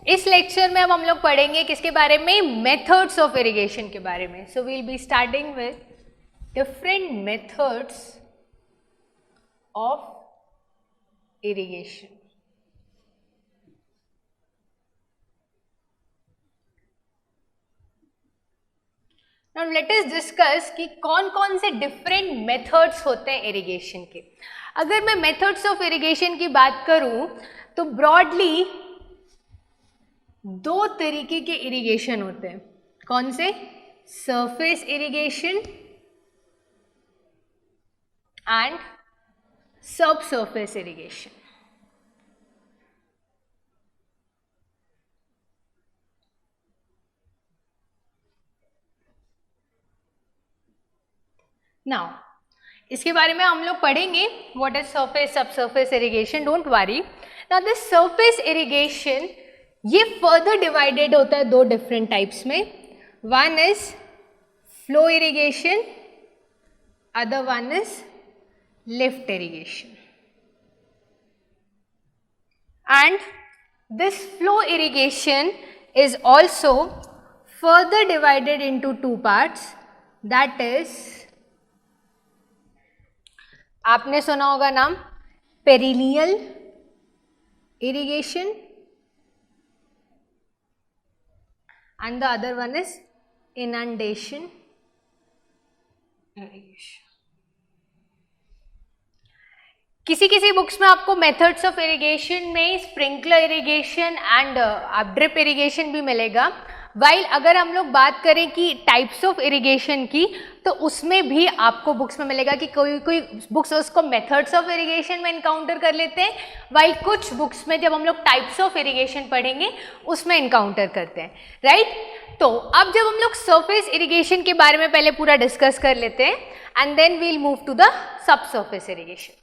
इस लेक्चर में अब हम लोग पढ़ेंगे किसके बारे में, मेथड्स ऑफ इरिगेशन के बारे में. So we will be starting with different methods of irrigation. Now let us discuss कि कौन कौन से डिफरेंट मेथड्स होते हैं इरिगेशन के. अगर मैं मेथड्स ऑफ इरिगेशन की बात करूं तो ब्रॉडली दो तरीके के इरिगेशन होते हैं. कौन से? Surface irrigation and sub surface irrigation. Now इसके बारे में हम लोग पढ़ेंगे. What is surface, sub surface irrigation. Don't worry. Now this surface irrigation ये फर्दर डिवाइडेड होता है दो डिफरेंट टाइप्स में. One is flow irrigation, other one is lift irrigation. And this flow irrigation is also further divided into two parts. That is, आपने सुना होगा नाम perennial irrigation and the other one is inundation irrigation. किसी किसी books में आपको methods of irrigation में sprinkler irrigation and drip irrigation भी मिलेगा. वाइल अगर हम लोग बात करें कि टाइप्स ऑफ इरिगेशन की तो उसमें भी आपको बुक्स में मिलेगा कि कोई कोई बुक्स उसको मेथड्स ऑफ इरिगेशन में इनकाउंटर कर लेते हैं, वाइल कुछ बुक्स में जब हम लोग टाइप्स ऑफ इरिगेशन पढ़ेंगे उसमें इनकाउंटर करते हैं. राइट. तो अब जब हम लोग सरफेस इरिगेशन के बारे में पहले पूरा डिस्कस कर लेते हैं and then we'll move to the सब सरफेस इरिगेशन.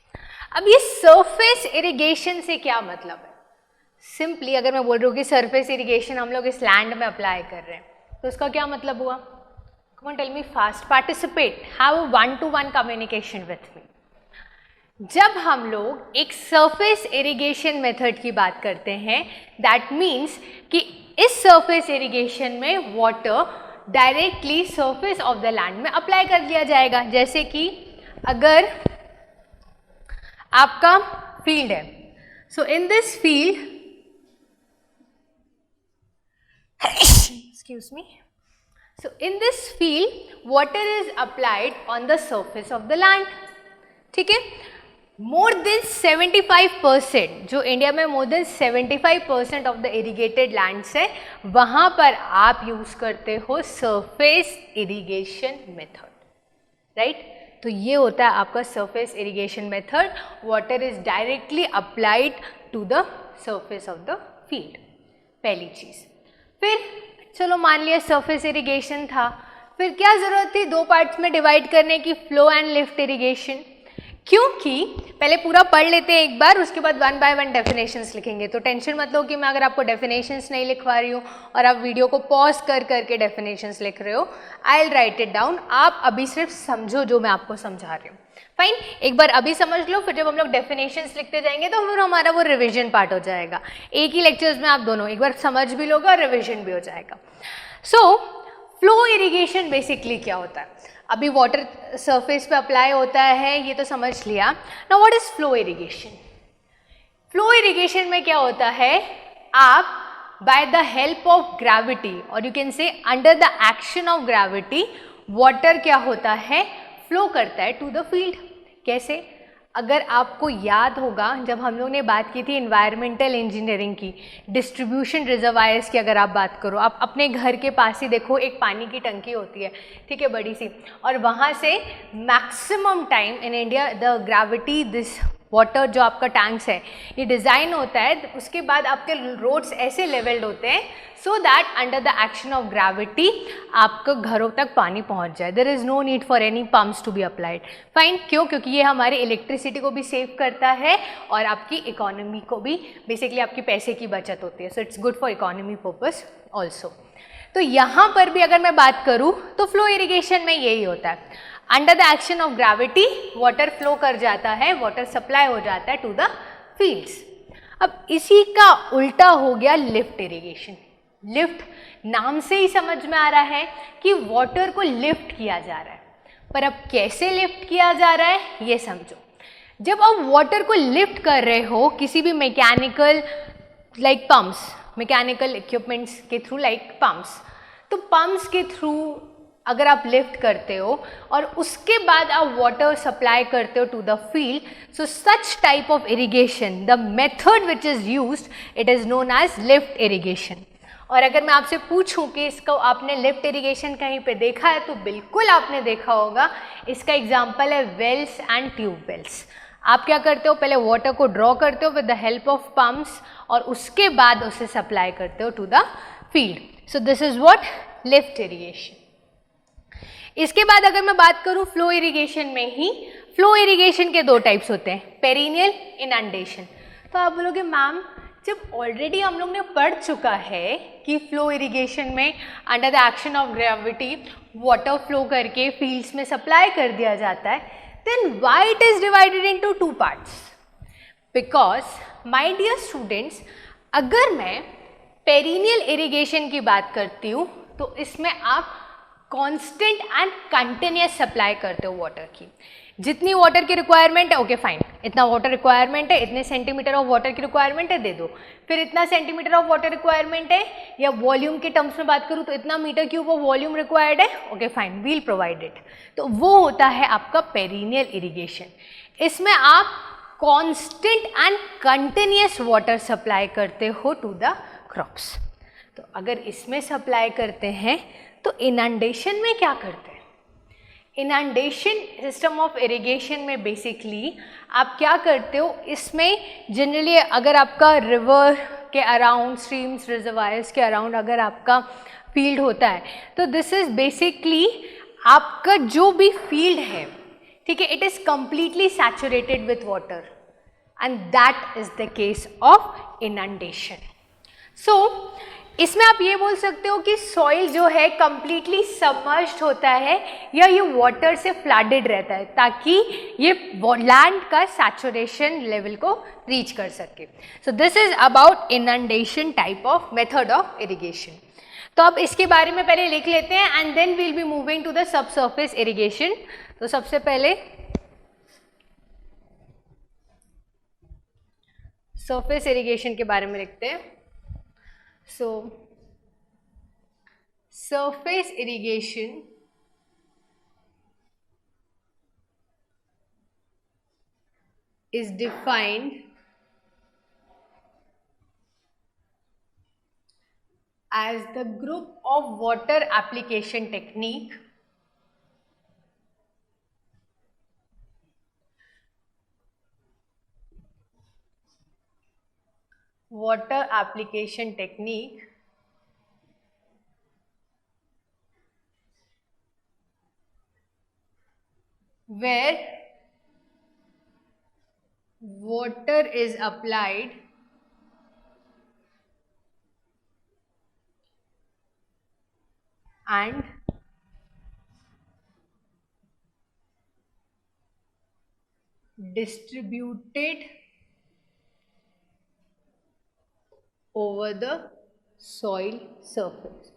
अब ये सरफेस इरिगेशन से क्या मतलब है? सिंपली अगर मैं बोल रही हूँ कि सरफेस इरिगेशन हम लोग इस लैंड में अप्लाई कर रहे हैं तो उसका क्या मतलब हुआ? Come on, tell me fast. Participate. Have a one-to-one communication with me. जब हम लोग एक सरफेस इरिगेशन मेथड की बात करते हैं, दैट मीन्स कि इस सरफेस इरिगेशन में water directly surface of the land में अप्लाई कर दिया जाएगा. जैसे कि अगर आपका फील्ड है, so in this field, excuse me, so in this field water is applied on the surface of the land. ठीक है. मोर देन 75%, जो इंडिया में more than 75% of the irrigated lands है, वहां पर आप यूज करते हो सरफेस इरिगेशन मेथड. राइट. तो ये होता है आपका surface irrigation method. Water is directly applied to the surface of the field. पहली चीज. फिर चलो मान लिया सरफेस इरिगेशन था, फिर क्या ज़रूरत थी दो पार्ट्स में डिवाइड करने की, फ्लो एंड लिफ्ट इरिगेशन. क्योंकि पहले पूरा पढ़ लेते हैं एक बार, उसके बाद वन बाय वन डेफिनेशंस लिखेंगे. तो टेंशन मत लो कि मैं अगर आपको डेफिनेशंस नहीं लिखवा रही हूँ और आप वीडियो को पॉज कर करके डेफिनेशंस लिख रहे हो. I will write it down. आप अभी सिर्फ समझो जो मैं आपको समझा रही हूँ. फाइन. एक बार अभी समझ लो, फिर जब हम लोग डेफिनेशंस लिखते जाएंगे तो फिर हमारा वो रिविजन पार्ट हो जाएगा. एक ही लेक्चर्स में आप दोनों एक बार समझ भी लोगे और रिविजन भी हो जाएगा. सो फ्लो इरिगेशन बेसिकली क्या होता है? अभी वाटर सरफेस पे अप्लाई होता है, ये तो समझ लिया. Now what is flow irrigation? Flow irrigation में क्या होता है, आप by the help of gravity और you can say under the action of gravity, water क्या होता है, फ्लो करता है टू द फील्ड. कैसे? अगर आपको याद होगा जब हम लोग ने बात की थी एनवायरमेंटल इंजीनियरिंग की, डिस्ट्रीब्यूशन रिजर्वायर्स की अगर आप बात करो, आप अपने घर के पास ही देखो एक पानी की टंकी होती है, ठीक है, बड़ी सी, और वहाँ से maximum time in India the gravity this water जो आपका टैंक्स है ये डिज़ाइन होता है, उसके बाद आपके रोड्स ऐसे लेवल्ड होते हैं so that under the action of gravity आपको घरों तक पानी पहुंच जाए. There is no need for any pumps to be applied. Fine. क्यों? क्योंकि ये हमारे इलेक्ट्रिसिटी को भी सेव करता है और आपकी इकोनॉमी को भी, बेसिकली आपकी पैसे की बचत होती है. So it's good for economy purpose also. तो यहाँ पर भी अगर मैं बात करूँ तो फ्लो इरिगेशन में यही होता है. Under the action of gravity water flow कर जाता है, वाटर सप्लाई हो जाता है टू द फील्ड्स. अब इसी का उल्टा हो गया लिफ्ट इरिगेशन। लिफ्ट नाम से ही समझ में आ रहा है कि वाटर को लिफ्ट किया जा रहा है, पर अब कैसे लिफ्ट किया जा रहा है ये समझो। जब आप वाटर को लिफ्ट कर रहे हो किसी भी mechanical like pumps, mechanical equipments के थ्रू लाइक पंप्स, तो पंप्स के थ्रू अगर आप लिफ्ट करते हो और उसके बाद आप वाटर सप्लाई करते हो to the field, so such type of irrigation, the method which is used, it is known as lift irrigation. और अगर मैं आपसे पूछूं कि इसको आपने लिफ्ट इरिगेशन कहीं पे देखा है, तो बिल्कुल आपने देखा होगा। इसका एग्जांपल है वेल्स एंड ट्यूबवेल्स। आप क्या करते हो, पहले वाटर को ड्रॉ करते हो with the help of pumps और उसके बाद उसे सप्लाई करते हो to the field. So this is what lift irrigation. इसके बाद अगर मैं बात करूं फ्लो इरिगेशन में ही, फ्लो इरिगेशन के दो टाइप्स होते हैं, पेरिनियल, इनंडेशन। तो आप बोलोगे मैम जब ऑलरेडी हम लोग ने पढ़ चुका है कि फ्लो इरिगेशन में under the action of gravity water flow करके फील्ड्स में सप्लाई कर दिया जाता है, then why it is divided into two parts? Because my dear students, अगर मैं पेरिनियल इरिगेशन की बात करती हूँ तो इसमें आप कांस्टेंट एंड कंटिन्यूअस सप्लाई करते हो वाटर की। जितनी वाटर की रिक्वायरमेंट है, ओके फाइन, इतना वाटर रिक्वायरमेंट है, इतने सेंटीमीटर ऑफ वाटर की रिक्वायरमेंट है, दे दो। फिर इतना सेंटीमीटर ऑफ वाटर रिक्वायरमेंट है, या वॉल्यूम के टर्म्स में बात करूँ तो इतना metre cube of volume required है, okay fine, we'll provide it. तो वो होता है आपका पेरिनियल इरिगेशन। इसमें आप constant and continuous water supply करते हो टू द क्रॉप्स। तो अगर इसमें सप्लाई करते हैं तो इनंडेशन में क्या करते हैं? इनंडेशन सिस्टम ऑफ इरिगेशन में बेसिकली आप क्या करते हो, इसमें जनरली अगर आपका रिवर के अराउंड, स्ट्रीम्स, रिजर्वायर्स के अराउंड अगर आपका फील्ड होता है, तो दिस इज बेसिकली आपका जो भी फील्ड है, ठीक है, it is completely saturated with water and that is the case of inundation. So इसमें आप ये बोल सकते हो कि सॉइल जो है कंप्लीटली सबमर्ज्ड होता है या ये वाटर से फ्लडेड रहता है, ताकि ये लैंड का सैचुरेशन लेवल को रीच कर सके। So this is about inundation type of method of irrigation. तो अब इसके बारे में पहले लिख लेते हैं and then we'll be moving to the सब सरफेस इरिगेशन। तो सबसे पहले सरफेस इरिगेशन के बारे में लिखते हैं। So, surface irrigation is defined as the group of water application technique where water is applied and distributed over the soil surface.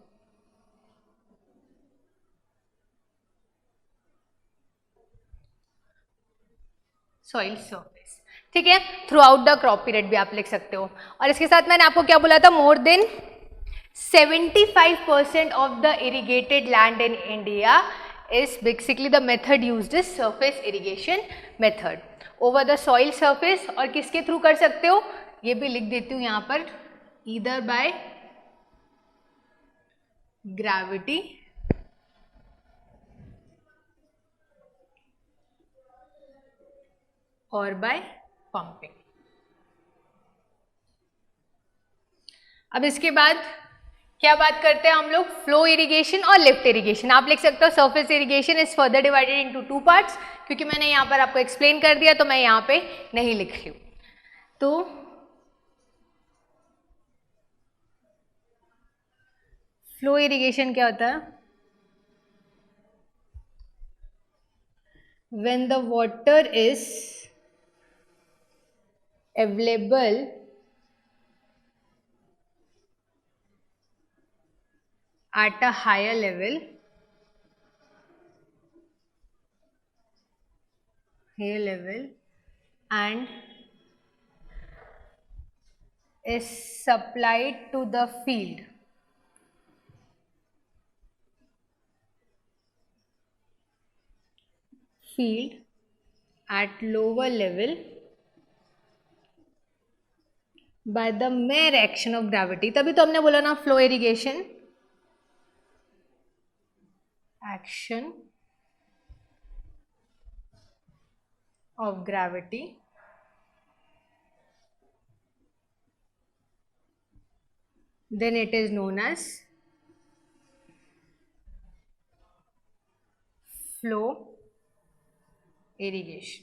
Soil surface, ठीक है, through out the crop period भी आप लिख सकते हो। और इसके साथ मैंने आपको क्या बोला था, more than 75% of the irrigated land in India is basically the method used is surface irrigation method over the soil surface। और किसके थ्रू कर सकते हो, ये भी लिख देती हूँ यहाँ पर, either by gravity और by pumping। अब इसके बाद क्या बात करते हैं हम लोग, फ्लो इरिगेशन और लिफ्ट इरिगेशन। आप लिख सकते हो surface irrigation is further divided into two parts, क्योंकि मैंने यहाँ पर आपको एक्सप्लेन कर दिया तो मैं यहाँ पे नहीं लिख रही हूँ। तो फ्लो इरिगेशन क्या होता है, when the water is available at a higher level and is supplied to the field at lower level by the mere action of gravity. तभी तो हमने बोला ना flow irrigation, action of gravity then it is known as flow irrigation.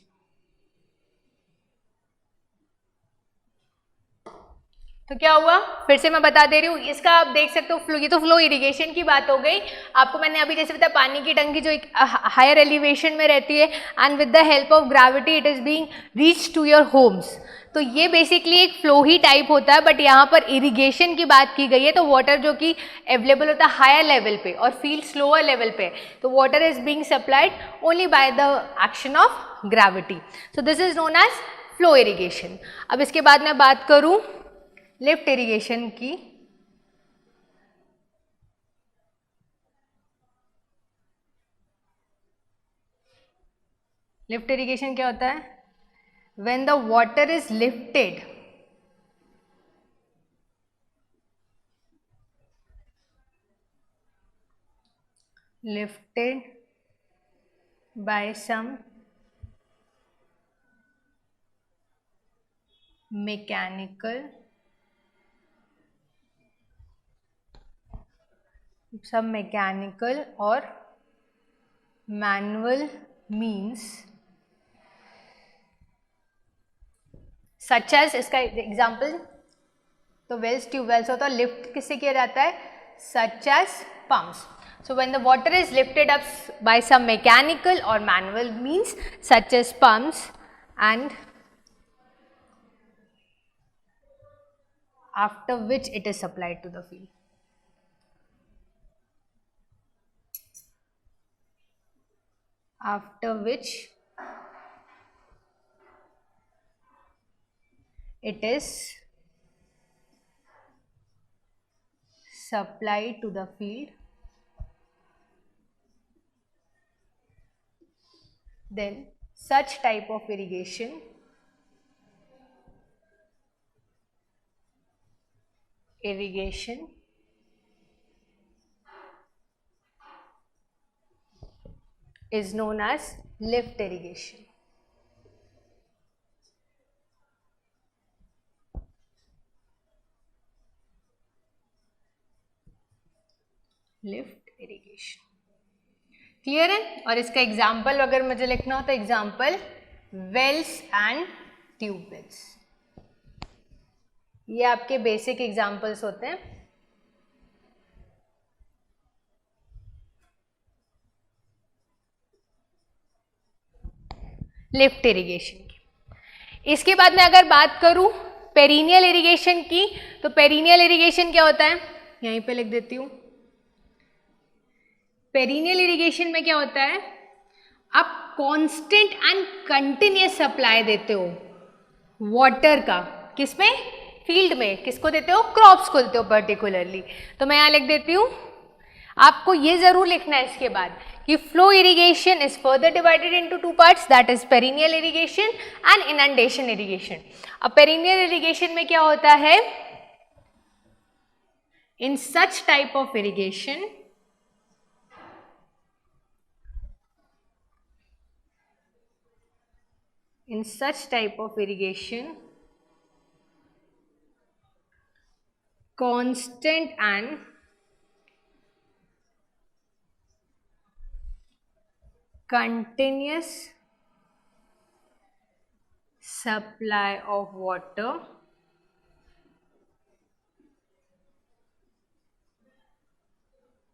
तो क्या हुआ, फिर से मैं बता दे रही हूँ इसका, आप देख सकते हो फ्लो, ये तो फ्लो इरिगेशन की बात हो गई। आपको मैंने अभी जैसे बताया पानी की टंकी जो एक हायर एलिवेशन में रहती है and with the help of gravity it is being reach to your homes, तो ये बेसिकली एक फ्लो ही टाइप होता है। बट यहाँ पर इरिगेशन की बात की गई है, तो वाटर जो कि अवेलेबल होता है हायर लेवल पे और फील्ड स्लोअर लेवल पे, तो water is being supplied only by the action of gravity, so this is known as flow irrigation. अब इसके बाद मैं बात करूँ लिफ्ट इरिगेशन की। लिफ्ट इरिगेशन क्या होता है? When the water is lifted by some mechanical or manual means such as, इसका एग्जाम्पल तो वेल्स ट्यूबवेल्स होता है, लिफ्ट किससे किया जाता है? such as pumps. So when the water is lifted up by some mechanical or manual means such as pumps, and after which it is supplied to the field. After which it is supplied to the field, then such type of irrigation is known as lift irrigation. Lift irrigation clear है? और इसका example अगर मुझे लिखना हो तो example Wales and tube wells, ये आपके बेसिक एग्जाम्पल्स होते हैं। लिफ्ट इरिगेशन की। इसके बाद मैं अगर बात करूं पेरिनियल इरिगेशन की, तो पेरिनियल इरिगेशन क्या होता है? यहीं पे लिख देती हूं। पेरिनियल इरिगेशन में क्या होता है? आप कांस्टेंट एंड कंटिन्यूअस सप्लाई देते हो वाटर का, किसमें? फील्ड में। किसको देते हो? क्रॉप्स को देते हो पर्टिकुलरली। तो मैं यहाँ लिख देती हूँ, आपको ये जरूर लिखना है इसके बाद कि flow irrigation is further divided into two parts, that is perennial irrigation and inundation irrigation. अब पेरिनियल इरिगेशन में क्या होता है? In such type of irrigation constant and continuous supply of water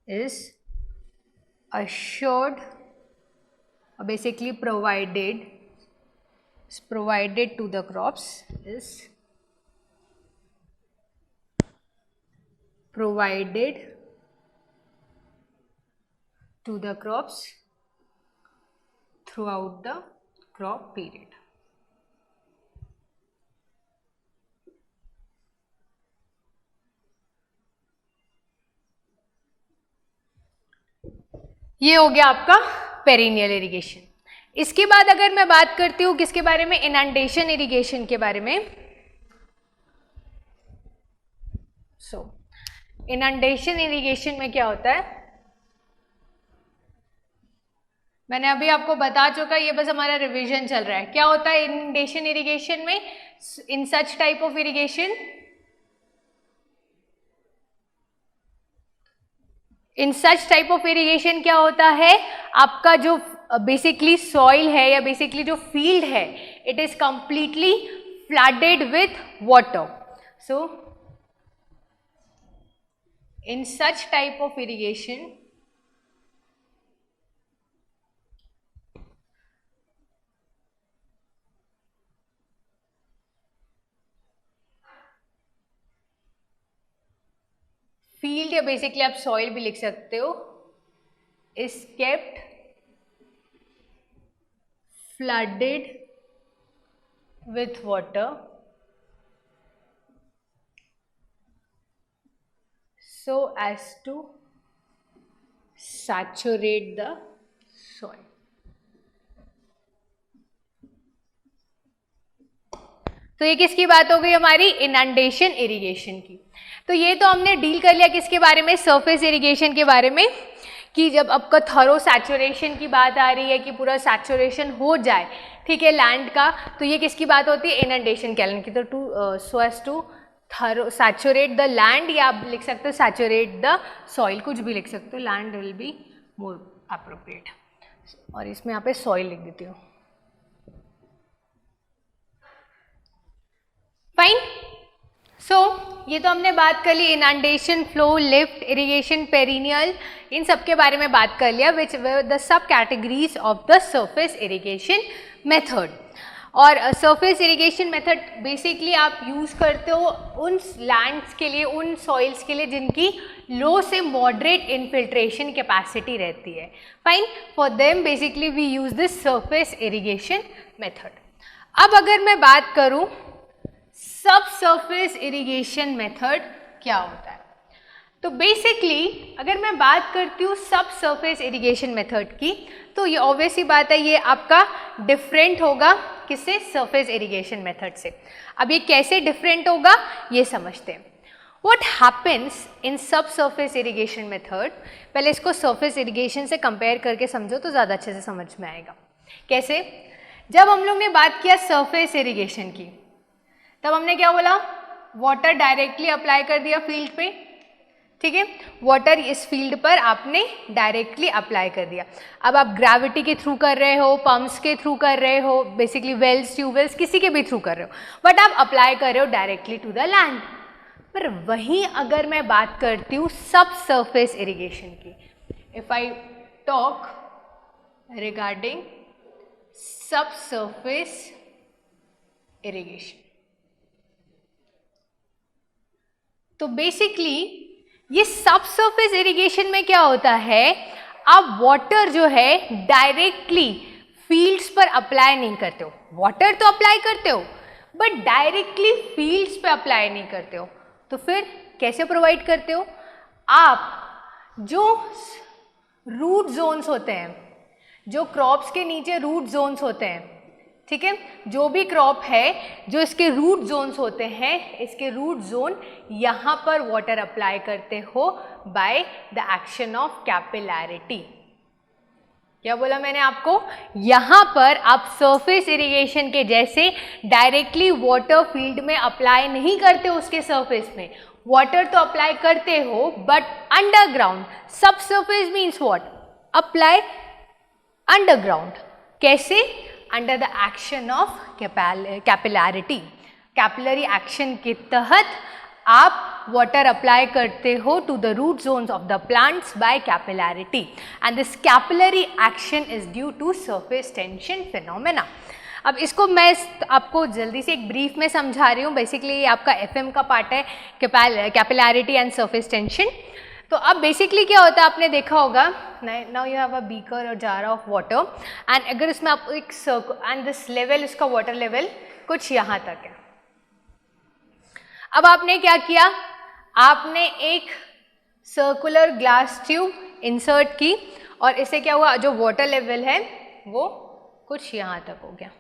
is assured or basically provided to the crops, is provided to the crops throughout the crop period. ये हो गया आपका perennial irrigation. इसके बाद अगर मैं बात करती हूँ किसके बारे में, इनंडेशन इरिगेशन के बारे में। इनंडेशन इरिगेशन में क्या होता है, मैंने अभी आपको बता चुका, ये बस हमारा रिवीजन चल रहा है। क्या होता है इनंडेशन इरिगेशन में, in such type of irrigation, in such type of irrigation क्या होता है, आपका जो बेसिकली सॉइल है या बेसिकली जो फील्ड है, it is completely flooded with water. So in such type of irrigation field या बेसिकली आप सॉइल भी लिख सकते हो, is kept flooded with water so as to saturate the soil. तो ये किसकी बात हो गई हमारी, इनंडेशन इरिगेशन की। तो ये तो हमने डील कर लिया किसके बारे में, सरफेस इरिगेशन के बारे में, कि जब आपका थरो सैचुरेशन की बात आ रही है कि पूरा सैचुरेशन हो जाए, ठीक है, लैंड का, तो ये किसकी बात होती है, इनंडेशन कैलन की। तो to so as to thorough saturate the land, या आप लिख सकते हो सैचुरेट द सॉइल, कुछ भी लिख सकते हो, land will be more appropriate. और इसमें यहाँ पे सॉइल लिख देती हूँ। फाइन। सो ये तो हमने बात कर ली inundation, flow, lift, irrigation, perennial, इन सब के बारे में बात कर लिया, which the subcategories of the surface irrigation method. और सरफेस इरिगेशन मेथड बेसिकली आप यूज़ करते हो उन लैंड्स के लिए, उन सॉइल्स के लिए जिनकी लो से मॉडरेट इनफिल्ट्रेशन कैपेसिटी रहती है। Fine, for them basically we use this surface irrigation method. अब अगर मैं बात करूं सब सरफेस इरिगेशन मेथड क्या होता है, तो बेसिकली अगर मैं बात करती हूँ सब सरफेस इरिगेशन मेथड की, तो ये ऑब्वियस ही बात है, ये आपका डिफरेंट होगा किससे, सरफेस इरिगेशन मेथड से। अब ये कैसे डिफरेंट होगा ये समझते हैं। व्हाट हैपन्स इन सब सरफेस इरिगेशन मेथड, पहले इसको सरफेस इरिगेशन से कंपेयर करके समझो तो ज़्यादा अच्छे से समझ में आएगा। कैसे, जब हम लोग ने बात किया सरफेस इरिगेशन की, तब हमने क्या बोला, वाटर डायरेक्टली अप्लाई कर दिया फील्ड पे, ठीक है, वाटर इस फील्ड पर आपने डायरेक्टली अप्लाई कर दिया। अब आप ग्रेविटी के थ्रू कर रहे हो, पंप्स के थ्रू कर रहे हो, बेसिकली वेल्स, ट्यूबवेल्स, किसी के भी थ्रू कर रहे हो, बट आप अप्लाई कर रहे हो डायरेक्टली टू द लैंड। पर वहीं अगर मैं बात करती हूँ सब सरफेस इरिगेशन की, इफ आई टॉक रिगार्डिंग सब सरफेस इरिगेशन, तो बेसिकली ये सब सरफेस इरिगेशन में क्या होता है, आप वाटर जो है डायरेक्टली फील्ड्स पर अप्लाई नहीं करते हो, वाटर तो अप्लाई करते हो बट डायरेक्टली फील्ड्स पे अप्लाई नहीं करते हो। तो फिर कैसे प्रोवाइड करते हो, आप जो रूट जोन्स होते हैं, जो क्रॉप्स के नीचे रूट जोन्स होते हैं, ठीक है, जो भी क्रॉप है जो इसके रूट जोन्स होते हैं, इसके रूट जोन यहाँ पर वाटर अप्लाई करते हो bye the action of capillarity. क्या बोला मैंने आपको, यहाँ पर आप सरफेस इरिगेशन के जैसे डायरेक्टली वाटर फील्ड में अप्लाई नहीं करते हो, उसके सरफेस में वाटर तो अप्लाई करते हो but underground. Subsurface means what, apply underground. कैसे, under the action of capillarity, capillary action के तहत आप वाटर अप्लाई करते हो to the root zones of the plants by capillarity, and this capillary action is due to surface tension phenomena. अब इसको मैं आपको जल्दी से एक ब्रीफ में समझा रही हूँ। बेसिकली ये आपका एफएम का पार्ट है, कैपिलैरिटी एंड सरफेस टेंशन। तो अब बेसिकली क्या होता है, आपने देखा होगा, now you have a beaker और जार ऑफ वाटर एंड अगर इसमें आप एक सर्कल एंड दिस लेवल, इसका वाटर लेवल कुछ यहाँ तक है। अब आपने क्या किया, आपने एक सर्कुलर ग्लास ट्यूब इंसर्ट की और इससे क्या हुआ, जो वाटर लेवल है वो कुछ यहाँ तक हो गया।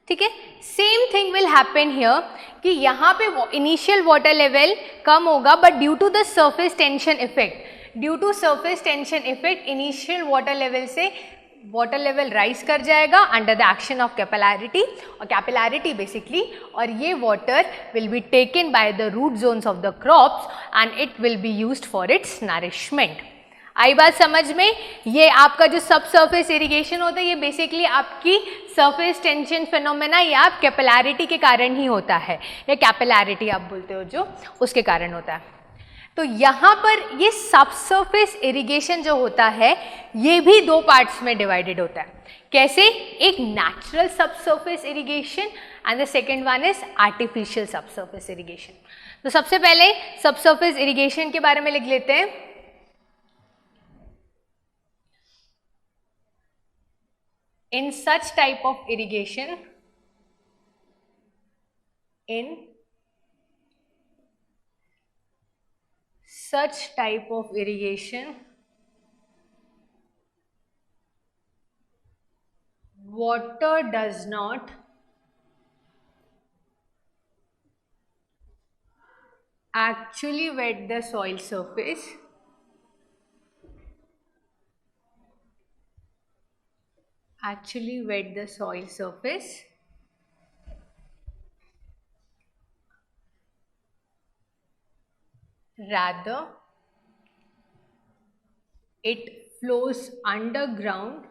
ठीक है, same thing will happen here कि यहाँ पे इनिशियल वाटर लेवल कम होगा, but due to the surface tension effect, due to surface tension effect initial water level से वाटर लेवल राइज कर जाएगा under the action of capillarity, और capillarity basically, और ये water will be taken by the root zones of the crops and it will be used for its nourishment. आई बात समझ में? ये आपका जो सब सरफेस इरिगेशन होता है ये बेसिकली आपकी सरफेस टेंशन फिनोमेना या कैपिलैरिटी के कारण ही होता है, या कैपिलैरिटी आप बोलते हो जो, उसके कारण होता है। तो यहाँ पर ये सब सरफेस इरिगेशन जो होता है ये भी दो पार्ट्स में डिवाइडेड होता है। कैसे? एक नेचुरल सब surface irrigation and the second one is artificial सब सरफेस इरिगेशन। तो सबसे पहले सब सरफेस इरिगेशन के बारे में लिख लेते हैं। In such type of irrigation, in such type of irrigation, water does not actually wet the soil surface, rather it flows underground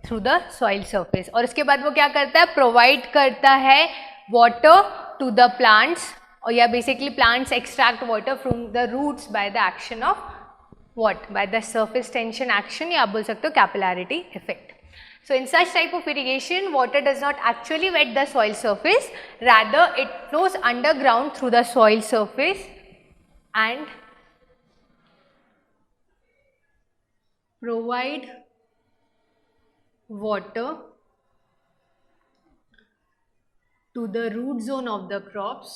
through the soil surface. और इसके बाद वो क्या करता है, प्रोवाइड करता है वाटर टू द प्लांट्स, और या basically plants extract water from the roots by the action of what, by the surface tension action, या आप बोल सकते हो capillarity effect. So in such type of irrigation, water does not actually wet the soil surface, rather it flows underground through the soil surface and provide water to the root zone of the crops,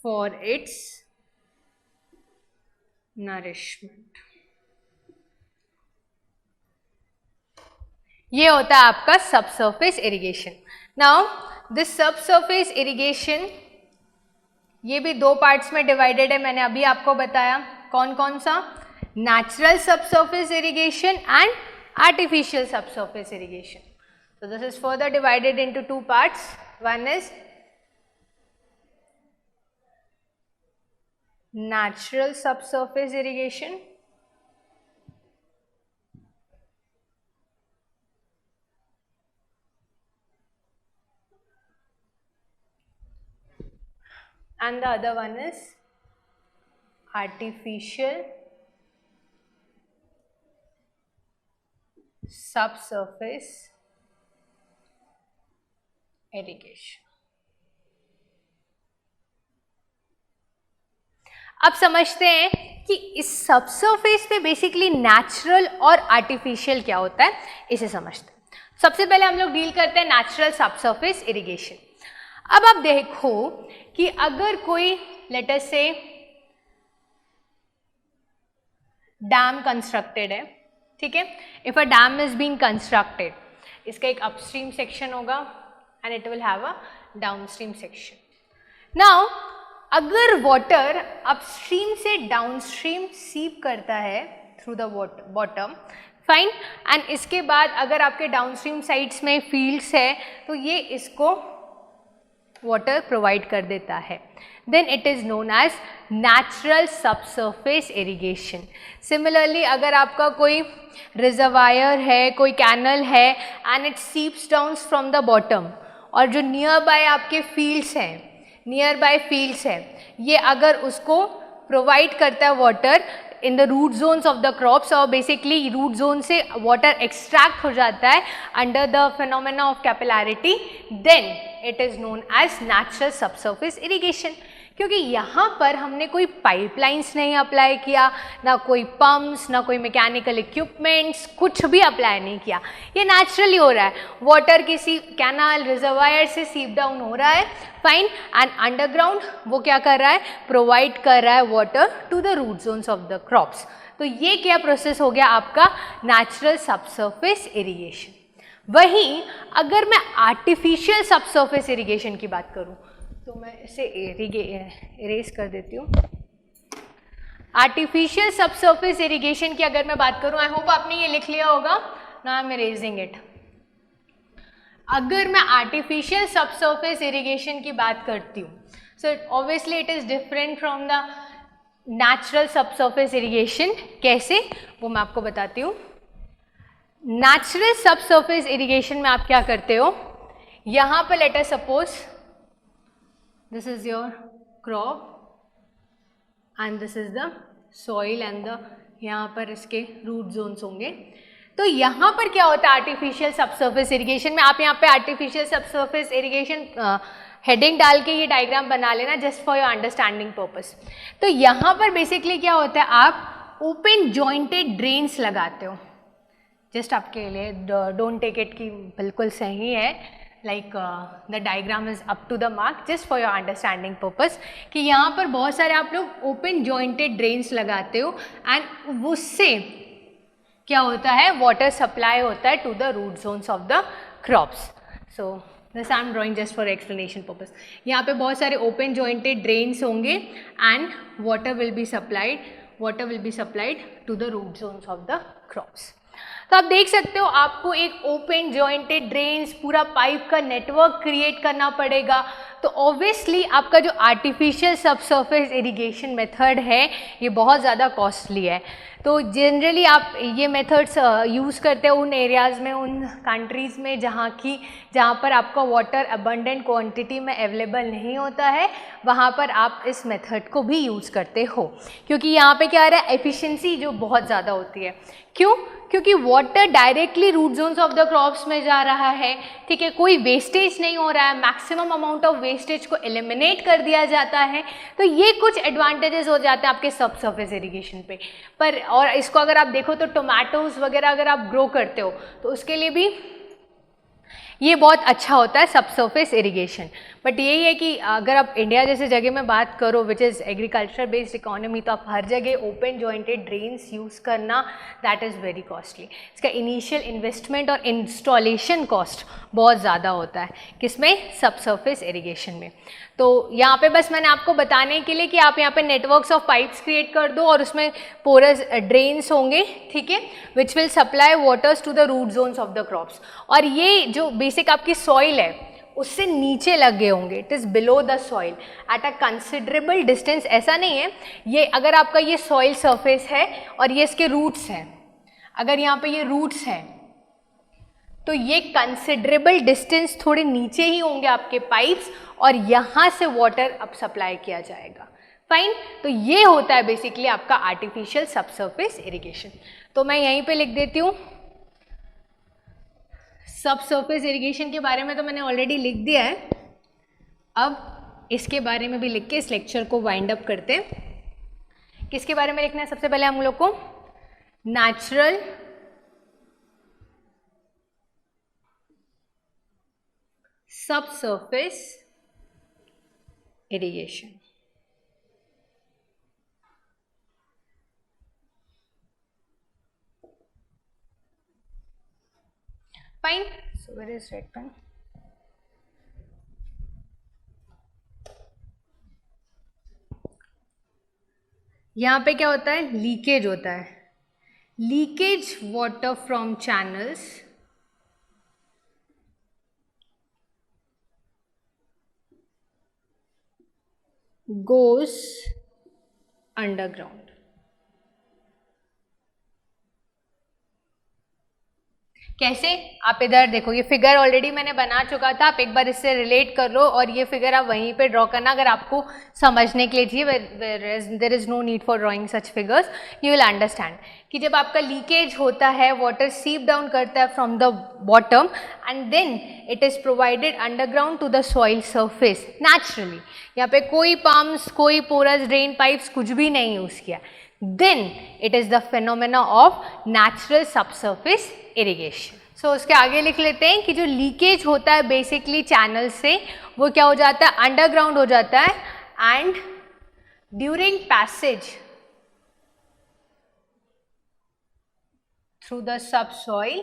for its nourishment। ये होता है आपका सब surface irrigation. Now this सब surface irrigation ये भी दो parts में डिवाइडेड है, मैंने अभी आपको बताया। कौन कौन सा? नेचुरल सब सरफेस इरिगेशन एंड आर्टिफिशियल सब surface irrigation. So this is further divided into two parts. One is natural subsurface irrigation and the other one is artificial subsurface irrigation। अब समझते हैं कि इस सबसरफेस पे बेसिकली नेचुरल और artificial क्या होता है, इसे समझते हैं। सबसे पहले हम लोग डील करते हैं नेचुरल सबसरफेस इरिगेशन। अब आप देखो कि अगर कोई लेट अस से डैम कंस्ट्रक्टेड है, ठीक है, if a dam is being constructed, इसका एक अपस्ट्रीम सेक्शन होगा and it will have a downstream section. Now अगर वाटर अपस्ट्रीम से डाउनस्ट्रीम सीप करता है through the bottom, fine, and इसके बाद अगर आपके डाउनस्ट्रीम साइड्स में फील्ड्स है तो ये इसको वाटर प्रोवाइड कर देता है, then it is known as natural subsurface irrigation. Similarly अगर आपका कोई रिजर्वायर है, कोई कैनल है and it seeps down from the bottom, और जो नियर बाय आपके फील्ड्स हैं, नियर बाय फील्ड्स हैं, ये अगर उसको प्रोवाइड करता है water in the root zones of the crops, और बेसिकली रूट जोन से वाटर एक्सट्रैक्ट हो जाता है under the phenomena of capillarity, then it is known as natural subsurface irrigation. क्योंकि यहाँ पर हमने कोई पाइपलाइंस नहीं अप्लाई किया, ना कोई पंप्स, ना कोई मैकेनिकल इक्विपमेंट्स, कुछ भी अप्लाई नहीं किया, ये नेचुरली हो रहा है। वाटर किसी कैनाल रिजर्वायर से सीप डाउन हो रहा है, फाइन, एंड अंडरग्राउंड वो क्या कर रहा है, प्रोवाइड कर रहा है water to the root zones of the crops. तो ये क्या प्रोसेस हो गया आपका नेचुरल सबसर्फेस इरिगेशन। वहीं अगर मैं आर्टिफिशियल सबसर्फेस इरिगेशन की बात करूँ, तो मैं इसे इरेज कर देती हूँ। आर्टिफिशियल सबसर्फेस इरिगेशन की अगर मैं बात करूँ, आई होप आपने ये लिख लिया होगा, now I am erasing it. अगर मैं आर्टिफिशियल सबसर्फेस इरिगेशन की बात करती हूँ, so obviously it is different from the natural subsurface irrigation. कैसे, वो मैं आपको बताती हूँ। नेचुरल सबसर्फेस इरिगेशन में आप क्या करते हो, यहाँ पर let us suppose this is your crop and this is the soil and the यहाँ पर इसके root zones होंगे। तो यहाँ पर क्या होता है आर्टिफिशियल सबसर्फेस इरिगेशन में, आप यहाँ पे आर्टिफिशियल सबसर्फेस इरिगेशन हेडिंग डाल के ये डायग्राम बना लेना just for your understanding purpose. तो यहाँ पर बेसिकली क्या होता है, आप ओपन जॉइंटेड ड्रेन्स लगाते हो, जस्ट आपके लिए, डोंट टेक इट कि बिल्कुल सही है, like the diagram is up to the mark, just for your understanding purpose, कि यहाँ पर बहुत सारे आप लोग ओपन जॉइंटेड ड्रेन्स लगाते हो एंड उससे क्या होता है, वाटर सप्लाई होता है to the root zones of the crops. So this I am drawing just for explanation purpose. यहाँ पे बहुत सारे ओपन जॉइंटेड ड्रेन्स होंगे and water will be supplied to the root zones of the crops. तो आप देख सकते हो आपको एक ओपन जॉइंटेड ड्रेन्स पूरा पाइप का नेटवर्क क्रिएट करना पड़ेगा। तो ऑब्वियसली आपका जो आर्टिफिशियल सबसर्फेस इरिगेशन मेथड है ये बहुत ज़्यादा कॉस्टली है। तो जनरली आप ये मेथड्स यूज़ करते हो उन एरियाज़ में, उन कंट्रीज़ में जहाँ पर आपका वाटर अबंडेंट क्वांटिटी में अवेलेबल नहीं होता है, वहाँ पर आप इस मेथड को भी यूज़ करते हो, क्योंकि यहाँ पे क्या आ रहा है, एफिशिएंसी जो बहुत ज़्यादा होती है। क्यों? क्योंकि water directly root zones of the crops में जा रहा है, ठीक है, कोई वेस्टेज नहीं हो रहा है, मैक्सिमम अमाउंट ऑफ वेस्टेज को एलिमिनेट कर दिया जाता है। तो ये कुछ एडवांटेजेस हो जाते हैं आपके सबसर्फेस इरिगेशन पे। पर और इसको अगर आप देखो तो टोमेटोज वगैरह अगर आप ग्रो करते हो तो उसके लिए भी ये बहुत अच्छा होता है सबसर्फेस इरिगेशन। बट यही है कि अगर आप इंडिया जैसे जगह में बात करो which is agriculture based economy, तो आप हर जगह ओपन जॉइंटेड ड्रेन्स यूज़ करना दैट इज़ वेरी कॉस्टली। इसका इनिशियल इन्वेस्टमेंट और इंस्टॉलेशन कॉस्ट बहुत ज़्यादा होता है, किसमें, सबसर्फेस इरिगेशन में। तो यहाँ पे बस मैंने आपको बताने के लिए कि आप यहाँ पे नेटवर्क्स ऑफ पाइप्स क्रिएट कर दो और उसमें पोरस ड्रेन्स होंगे, ठीक है, which will supply waters to the root zones of the crops. और ये जो बेसिक आपकी सॉइल है उससे नीचे लगे होंगे, it is below the soil eight a considerable distance. ऐसा नहीं है, ये अगर आपका ये सॉइल सरफेस है और ये इसके रूट्स हैं, अगर यहाँ पे ये रूट्स हैं तो ये कंसिडरेबल डिस्टेंस थोड़े नीचे ही होंगे आपके पाइप्स और यहाँ से वाटर अब सप्लाई किया जाएगा। फाइन, तो ये होता है बेसिकली आपका आर्टिफिशियल सबसर्फेस इरिगेशन। तो मैं यहीं पे लिख देती हूँ, सबसर्फेस इरिगेशन के बारे में तो मैंने ऑलरेडी लिख दिया है, अब इसके बारे में भी लिख के इस लेक्चर को वाइंड अप करते हैं। किसके बारे में लिखना है सबसे पहले हम लोग को, natural subsurface irrigation. Fine, so where is red pen. यहाँ पे क्या होता है, लीकेज होता है, leakage water from goes underground. कैसे? आप इधर देखो, ये फिगर ऑलरेडी मैंने बना चुका था, आप एक बार इससे रिलेट कर लो और ये फिगर आप वहीं पे ड्रॉ करना अगर आपको समझने के लिए चाहिए. There is no need for drawing such figures, you will understand कि जब आपका लीकेज होता है, वाटर सीप डाउन करता है from the bottom and then it is provided underground to the soil surface naturally. यहाँ पे कोई पम्प्स, कोई पोरस ड्रेन पाइप्स, कुछ भी नहीं यूज किया. then it is the phenomena of natural subsurface irrigation. So उसके आगे लिख लेते हैं कि जो लीकेज होता है बेसिकली चैनल से, वो क्या हो जाता है? अंडरग्राउंड हो जाता है and during passage through the subsoil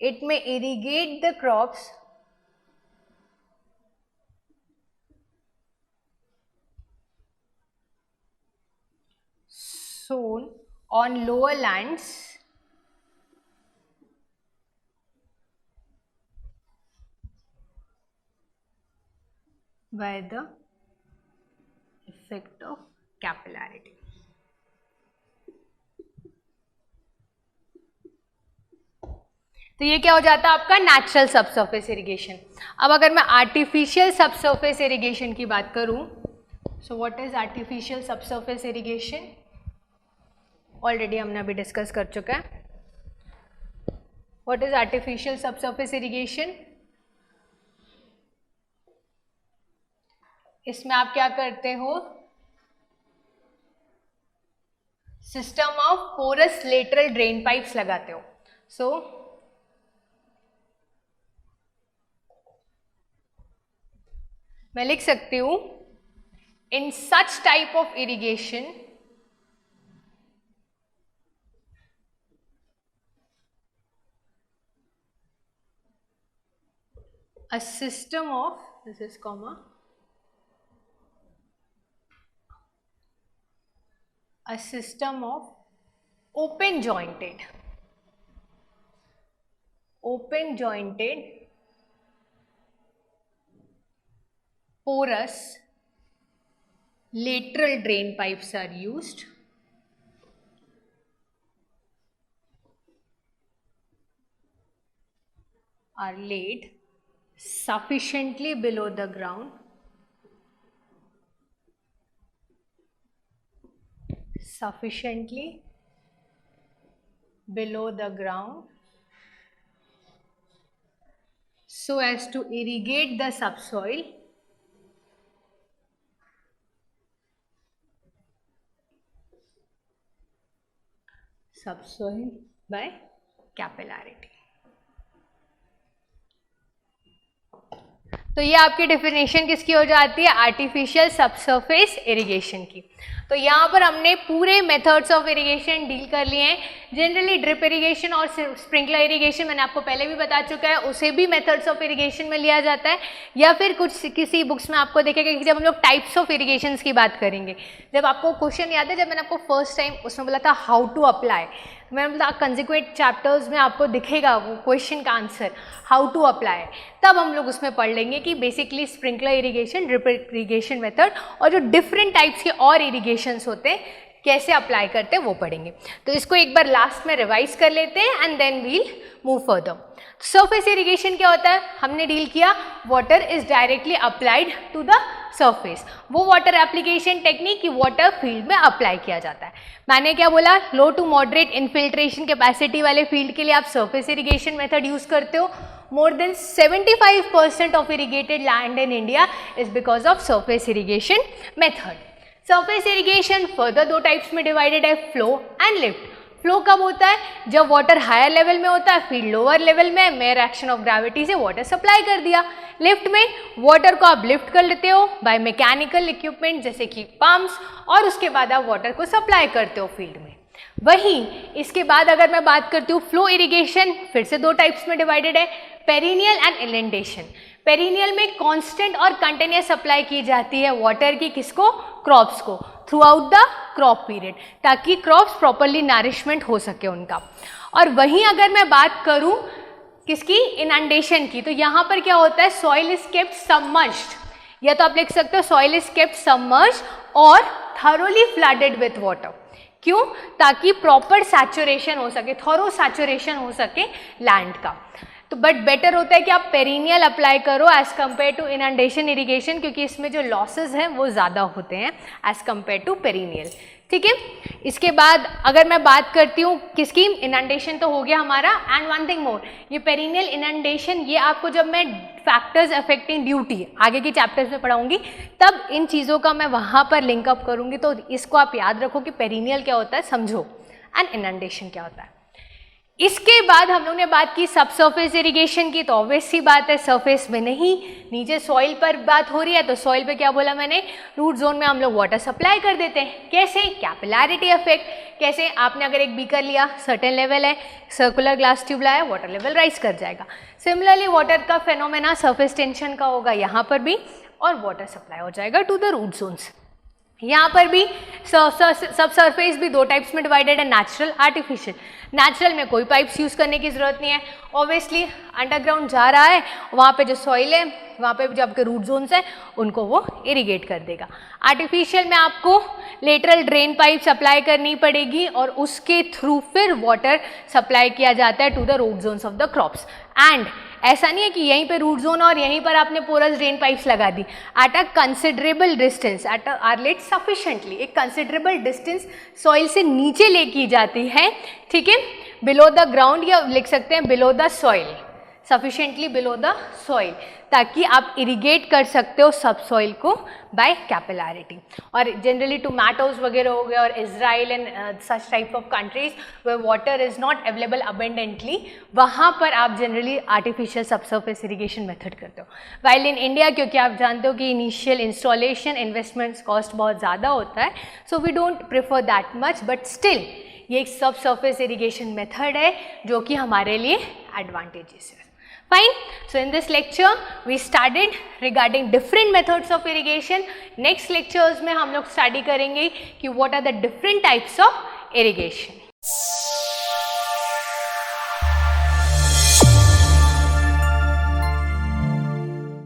it may irrigate the crops sown on lower lands by the effect of capillarity. तो ये क्या हो जाता है आपका? Natural subsurface irrigation. अब अगर मैं आर्टिफिशियल सबसर्फेस इरिगेशन की बात करूं, so what is artificial subsurface irrigation? Already हमने अभी डिस्कस कर चुका है. What is artificial subsurface irrigation? इसमें आप क्या करते हो? System of porous lateral drain pipes लगाते हो. सो मैं लिख सकती हूं in such type of irrigation a system of, this is comma, a system of open jointed porous lateral drain pipes are used are laid sufficiently below the ground so as to irrigate the subsoil by capillarity. तो ये आपकी definition किसकी हो जाती है? Artificial subsurface irrigation की. तो यहाँ पर हमने पूरे मेथड्स ऑफ इरिगेशन डील कर लिए हैं. जनरली ड्रिप इरिगेशन और स्प्रिंकलर इरिगेशन मैंने आपको पहले भी बता चुका है, उसे भी मेथड्स ऑफ इरिगेशन में लिया जाता है. या फिर कुछ किसी बुक्स में आपको देखेगा कि जब हम लोग टाइप्स ऑफ इरिगेशंस की बात करेंगे, जब आपको क्वेश्चन याद है, जब मैंने आपको फर्स्ट टाइम उसमें बोला था हाउ टू अप्लाई, मैंने बोला कंसेक्वेंट चैप्टर्स में आपको दिखेगा वो क्वेश्चन का आंसर हाउ टू अप्लाई, तब हम लोग उसमें पढ़ लेंगे कि basically sprinkler irrigation, drip irrigation method और जो डिफरेंट टाइप्स के और इरिगेशंस होते हैं कैसे अप्लाई करते हैं वो पढ़ेंगे. तो इसको एक बार लास्ट में रिवाइज कर लेते हैं and then we'll move further. Surface irrigation क्या होता है? हमने डील किया water is directly applied to the surface. वो वाटर एप्लीकेशन टेक्निक की वाटर फील्ड में अप्लाई किया जाता है. मैंने क्या बोला? Low to moderate infiltration capacity वाले फील्ड के लिए आप सरफेस इरिगेशन मेथड यूज करते हो. More than 75% of irrigated land in India is because of surface irrigation method. Surface irrigation further दो टाइप्स में डिवाइडेड है, फ्लो एंड लिफ्ट. फ्लो कब होता है? जब वाटर हायर लेवल में होता है, फील्ड लोअर लेवल में, मेयर एक्शन ऑफ ग्रेविटी से वाटर सप्लाई कर दिया. लिफ्ट में वाटर को आप लिफ्ट कर लेते हो बाय मैकेनिकल इक्विपमेंट जैसे कि पंप्स, और उसके बाद आप वाटर को सप्लाई करते हो फील्ड में. वहीं इसके बाद अगर मैं बात करती हूँ फ्लो इरिगेशन, फिर से दो टाइप्स में डिवाइडेड है, पेरिनियल एंड इलेंडेशन. पेरिनियल में कांस्टेंट और कंटिन्यूस सप्लाई की जाती है वाटर की, किसको? क्रॉप्स को. Through out the crop period, ताकि क्रॉप्स प्रॉपरली नरिशमेंट हो सके उनका। और वहीं अगर मैं बात करूं किसकी, इनंडेशन की, तो यहाँ पर क्या होता है, सॉइल इज केप्ट सबमर्ज्ड, या तो आप लिख सकते हो सॉइल इज केप्ट सबमर्ज्ड और थरोली फ्लडेड विथ वाटर। क्यों? ताकि प्रॉपर सैचुरेशन हो सके, थोरो सैचुरेशन हो सके लैंड का। तो बट बेटर होता है कि आप पेरिनियल अप्लाई करो as compare to inundation irrigation, क्योंकि इसमें जो लॉसेस हैं वो ज़्यादा होते हैं एज कम्पेयर टू पेरिनियल। ठीक है, इसके बाद अगर मैं बात करती हूँ किसकी, इनंडेशन तो हो गया हमारा। एंड वन थिंग मोर, ये पेरिनियल इनंडेशन, ये आपको जब मैं फैक्टर्स अफेक्टिंग ड्यूटी आगे के चैप्टर्स में पढ़ाऊंगी तब इन चीज़ों का मैं वहाँ पर लिंकअप करूँगी, तो इसको आप याद रखो कि पेरिनियल क्या होता है समझो, एंड इनंडेशन क्या होता है। इसके बाद हम लोग ने बात की सब सरफेस इरिगेशन की, तो ऑब्वियस सी बात है सरफेस में नहीं, नीचे सॉइल पर बात हो रही है, तो सॉइल पे क्या बोला मैंने, रूट जोन में हम लोग वाटर सप्लाई कर देते हैं। कैसे? Capillarity effect. कैसे? आपने अगर एक बीकर लिया, सर्टेन लेवल है, सर्कुलर ग्लास ट्यूब लाया, वाटर लेवल राइज कर जाएगा। सिमिलरली वाटर का फेनोमेना सर्फेस टेंशन का होगा यहाँ पर भी, और वाटर सप्लाई हो जाएगा टू द रूट जोन्स। यहाँ पर भी सब सरफेस भी दो टाइप्स में डिवाइडेड है, नेचुरल, आर्टिफिशियल। नेचुरल में कोई पाइप्स यूज़ करने की ज़रूरत नहीं है, ऑब्वियसली अंडरग्राउंड जा रहा है, वहाँ पे जो सॉइल है, वहाँ पे जो आपके रूट जोन्स हैं उनको वो इरिगेट कर देगा। आर्टिफिशियल में आपको लेटरल ड्रेन पाइप्स अप्लाई करनी पड़ेगी और उसके थ्रू फिर वाटर सप्लाई किया जाता है to the root zones of the crops. And ऐसा नहीं है कि यहीं पे रूट जोन और यहीं पर आपने पोरस ड्रेन पाइप्स लगा दी, at a considerable distance, at are let sufficiently, एक कंसिडरेबल डिस्टेंस सॉइल से नीचे लेके जाती है। ठीक है, बिलो द ग्राउंड, या लिख सकते हैं below the soil, sufficiently below the soil, ताकि आप इरिगेट कर सकते हो सब सॉइल को बाय कैपिलैरिटी। और जनरली टोमेटोज वगैरह हो गए और Israel and such type of countries way water is not available abundantly, वहाँ पर आप generally artificial subsurface irrigation method करते हो। वाइल इन इंडिया, क्योंकि आप जानते हो कि इनिशियल इंस्टॉलेशन इन्वेस्टमेंट्स कॉस्ट बहुत ज़्यादा होता है, so we don't prefer that much, but still ये एक सब सरफेस इरिगेशन मेथड है जो कि हमारे लिए एडवांटेजेस है। Fine. So in this lecture we studied regarding different methods of irrigation. Next lectures में हम लोग study करेंगे कि what are the different types of irrigation.